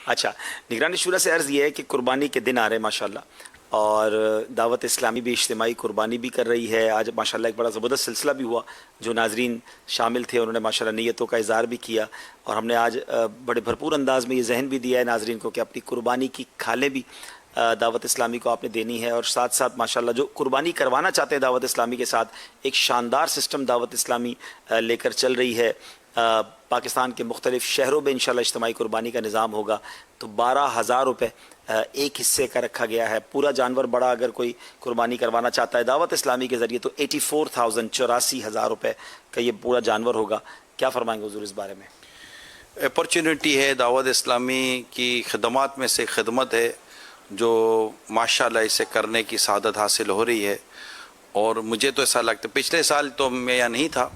اچھا، نگرانی شورا سے عرض یہ ہے کہ قربانی کے دن آ رہے ہیں ماشاءاللہ، اور دعوت اسلامی بھی اجتماعی قربانی بھی کر رہی ہے. آج ماشاءاللہ ایک بڑا زبردست سلسلہ بھی ہوا. جو ناظرین شامل تھے انہوں نے ماشاءاللہ نیتوں کا اظہار بھی کیا، اور ہم نے آج بڑے بھرپور انداز میں یہ ذہن بھی دیا ہے ناظرین کو کہ اپنی قربانی کی کھالیں بھی دعوت اسلامی کو آپ نے دینی ہے، اور ساتھ ساتھ ماشاءاللہ جو قربانی کروانا چاہتے ہیں دعوت اسلامی کے ساتھ ایک شاندار سسٹم دعوت اسلامی لے کر چل رہی ہے. پاکستان کے مختلف شہروں میں انشاءاللہ اجتماعی قربانی کا نظام ہوگا. تو 12,000 روپے ایک حصے کا رکھا گیا ہے. پورا جانور بڑا اگر کوئی قربانی کروانا چاہتا ہے دعوت اسلامی کے ذریعے تو 84,000 84,000 روپے کا یہ پورا جانور ہوگا. کیا فرمائیں گے حضور اس بارے میں؟ اپرچونٹی ہے، دعوت اسلامی کی خدمات میں سے خدمت ہے جو ماشاءاللہ اسے کرنے کی سعادت حاصل ہو رہی ہے. اور مجھے تو ایسا لگتا ہے، پچھلے سال تو میں یہاں نہیں تھا،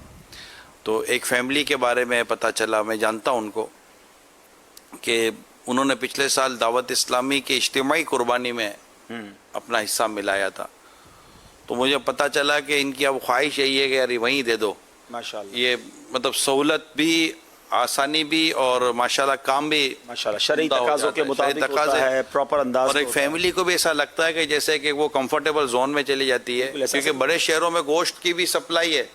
تو ایک فیملی کے بارے میں پتہ چلا، میں جانتا ہوں ان کو، کہ انہوں نے پچھلے سال دعوت اسلامی کے اجتماعی قربانی میں اپنا حصہ ملایا تھا. تو مجھے پتہ چلا کہ ان کی اب خواہش یہی ہے کہ یار وہیں دے دو. ماشاءاللہ یہ مطلب سہولت بھی، آسانی بھی، اور ماشاءاللہ کام بھی ماشاءاللہ شرعی تقاضوں کے مطابق ہوتا ہے، پراپر انداز. اور ایک فیملی کو بھی ایسا لگتا ہے کہ جیسے کہ وہ کمفرٹیبل زون میں چلی جاتی ہے، کیونکہ بڑے شہروں میں گوشت کی بھی سپلائی ہے.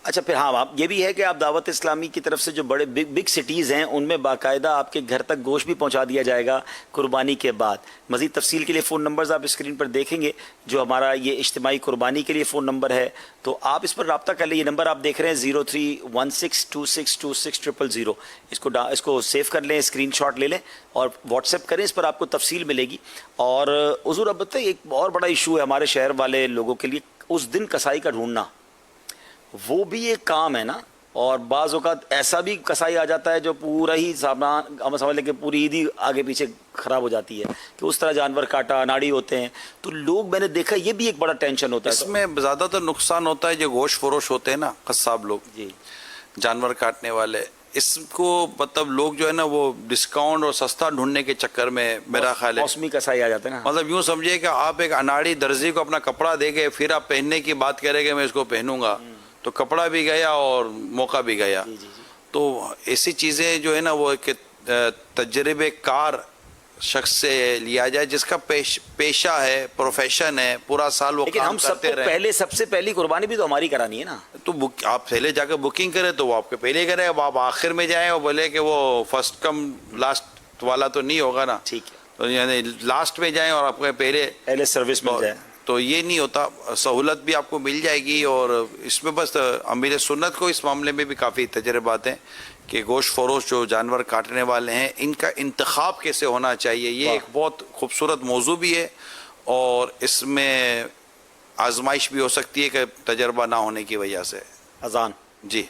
اچھا پھر ہاں آپ یہ بھی ہے کہ آپ دعوت اسلامی کی طرف سے جو بڑے بگ سٹیز ہیں ان میں باقاعدہ آپ کے گھر تک گوشت بھی پہنچا دیا جائے گا قربانی کے بعد. مزید تفصیل کے لیے فون نمبرز آپ اسکرین پر دیکھیں گے، جو ہمارا یہ اجتماعی قربانی کے لیے فون نمبر ہے، تو آپ اس پر رابطہ کر لیں. یہ نمبر آپ دیکھ رہے ہیں 0316262600. اس کو سیو کر لیں، اسکرین شاٹ لے لیں اور واٹس ایپ کریں، اس پر آپ کو تفصیل ملے گی. اور حضور اب بتائیے، ایک اور بڑا ایشو ہے ہمارے شہر والے لوگوں کے لیے، اس دن کسائی کا ڈھونڈنا. وہ بھی ایک کام ہے نا، اور بعض اوقات ایسا بھی کسائی آ جاتا ہے جو پورا ہی سامان، ہم سمجھ لیں کہ پوری عید ہی آگے پیچھے خراب ہو جاتی ہے، کہ اس طرح جانور کاٹا ناڑی ہوتے ہیں. تو لوگ، میں نے دیکھا یہ بھی ایک بڑا ٹینشن ہوتا ہے. اس میں زیادہ تر نقصان ہوتا ہے جو گوشت فروش ہوتے ہیں نا، قصاب لوگ، جی جانور کاٹنے والے. اس کو مطلب لوگ جو ہے نا وہ ڈسکاؤنٹ اور سستا ڈھونڈنے کے چکر میں میرا خیال ہے موسمی کسائی آ جاتے ہیں نا. مطلب یوں سمجھے کہ آپ ایک اناڑی درزی کو اپنا کپڑا دے گے، پھر آپ پہننے کی بات کریں گے میں اس کو پہنوں گا، تو کپڑا بھی گیا اور موقع بھی گیا. تو ایسی چیزیں جو ہے نا وہ ایک تجربے کار شخص سے لیا جائے جس کا پیشہ ہے، پروفیشن ہے، پورا سال وہ لیکن کام ہم سب کرتے کو رہے. پہلے سب سے پہلی قربانی بھی تو ہماری کرانی ہے نا. تو آپ پہلے جا کے بکنگ کریں تو وہ آپ کے پہلے کریں. اب آپ آخر میں جائیں اور بولے کہ وہ فرسٹ کم لاسٹ والا تو نہیں ہوگا نا. ٹھیک ہے، تو یعنی لاسٹ میں جائیں اور آپ کے پہلے سروس مل جائے تو یہ نہیں ہوتا. سہولت بھی آپ کو مل جائے گی. اور اس میں بس امیر سنت کو اس معاملے میں بھی کافی تجربات ہیں کہ گوشت فروش جو جانور کاٹنے والے ہیں ان کا انتخاب کیسے ہونا چاہیے. یہ ایک بہت خوبصورت موضوع بھی ہے، اور اس میں آزمائش بھی ہو سکتی ہے کہ تجربہ نہ ہونے کی وجہ سے. اذان جی